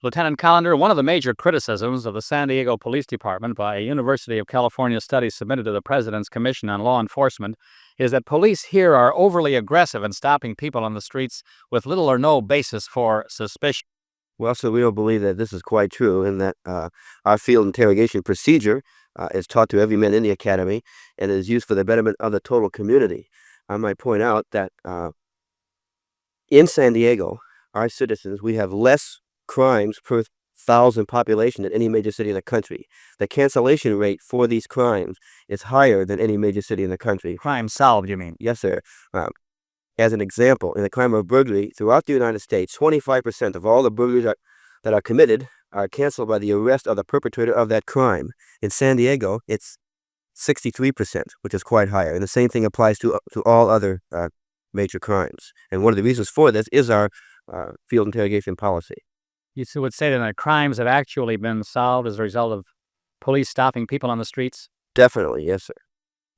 Lieutenant Kolender, one of the major criticisms of the San Diego Police Department by a University of California study submitted to the President's Commission on Law Enforcement is that police here are overly aggressive in stopping people on the streets with little or no basis for suspicion. Well, so we don't believe that this is quite true, and that our field interrogation procedure is taught to every man in the academy and is used for the betterment of the total community. I might point out that in San Diego, our citizens, we have less crimes per 1,000 population than any major city in the country. The cancellation rate for these crimes is higher than any major city in the country. Crime solved, you mean? Yes, sir. As an example, in the crime of burglary throughout the United States, 25% of all the burglaries that are committed are canceled by the arrest of the perpetrator of that crime. In San Diego, it's 63%, which is quite higher. And the same thing applies to all other major crimes. And one of the reasons for this is our field interrogation policy. You would say that crimes have actually been solved as a result of police stopping people on the streets? Definitely, yes, sir.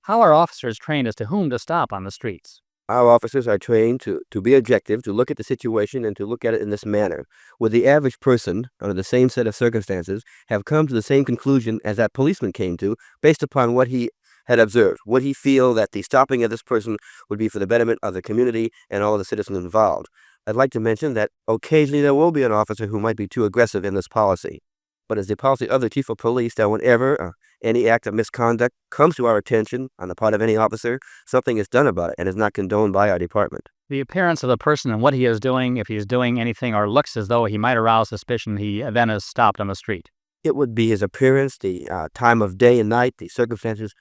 How are officers trained as to whom to stop on the streets? Our officers are trained to be objective, to look at the situation and to look at it in this manner. Would the average person, under the same set of circumstances, have come to the same conclusion as that policeman came to, based upon what he had observed? Would he feel that the stopping of this person would be for the betterment of the community and all of the citizens involved? I'd like to mention that occasionally there will be an officer who might be too aggressive in this policy. But it's the policy of the chief of police that whenever any act of misconduct comes to our attention on the part of any officer, something is done about it and is not condoned by our department. The appearance of the person and what he is doing, if he is doing anything or looks as though he might arouse suspicion, he then is stopped on the street. It would be his appearance, the time of day and night, the circumstances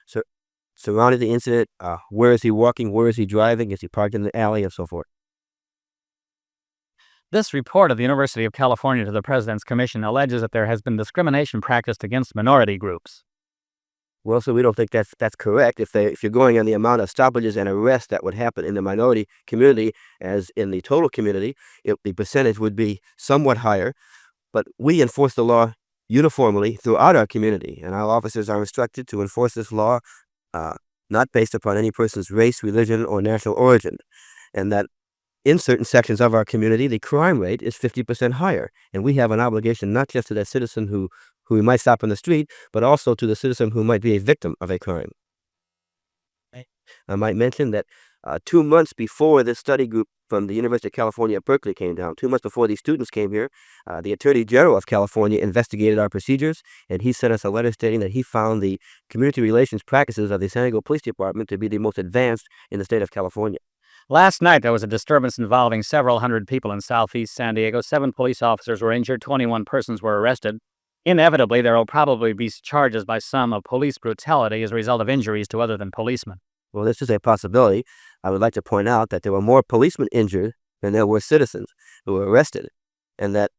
surrounding the incident, where is he walking, where is he driving, is he parked in the alley, and so forth. This report of the University of California to the President's Commission alleges that there has been discrimination practiced against minority groups. Well, so we don't think that's correct. If you're going on the amount of stoppages and arrests that would happen in the minority community as in the total community, the percentage would be somewhat higher. But we enforce the law uniformly throughout our community, and our officers are instructed to enforce this law not based upon any person's race, religion, or national origin, and that in certain sections of our community, the crime rate is 50% higher, and we have an obligation not just to that citizen who we might stop on the street, but also to the citizen who might be a victim of a crime. I might mention that 2 months before this study group from the University of California at Berkeley came down, 2 months before these students came here, the Attorney General of California investigated our procedures, and he sent us a letter stating that he found the community relations practices of the San Diego Police Department to be the most advanced in the state of California. Last night, there was a disturbance involving several hundred people in southeast San Diego. 7 police officers were injured, 21 persons were arrested. Inevitably, there will probably be charges by some of police brutality as a result of injuries to other than policemen. Well, this is a possibility. I would like to point out that there were more policemen injured than there were citizens who were arrested, and that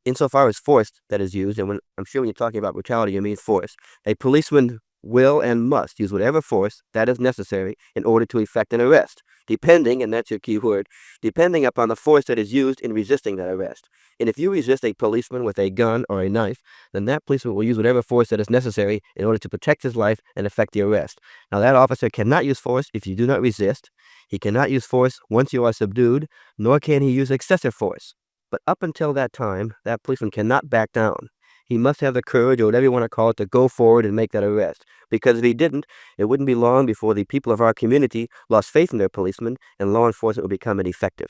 insofar as force that is used, and I'm sure when you're talking about brutality, you mean force, a policeman will and must use whatever force that is necessary in order to effect an arrest, depending, and that's your key word, depending upon the force that is used in resisting that arrest. And if you resist a policeman with a gun or a knife, then that policeman will use whatever force that is necessary in order to protect his life and effect the arrest. Now, that officer cannot use force if you do not resist. He cannot use force once you are subdued, nor can he use excessive force. But up until that time, that policeman cannot back down. He must have the courage, or whatever you want to call it, to go forward and make that arrest. Because if he didn't, it wouldn't be long before the people of our community lost faith in their policemen and law enforcement would become ineffective.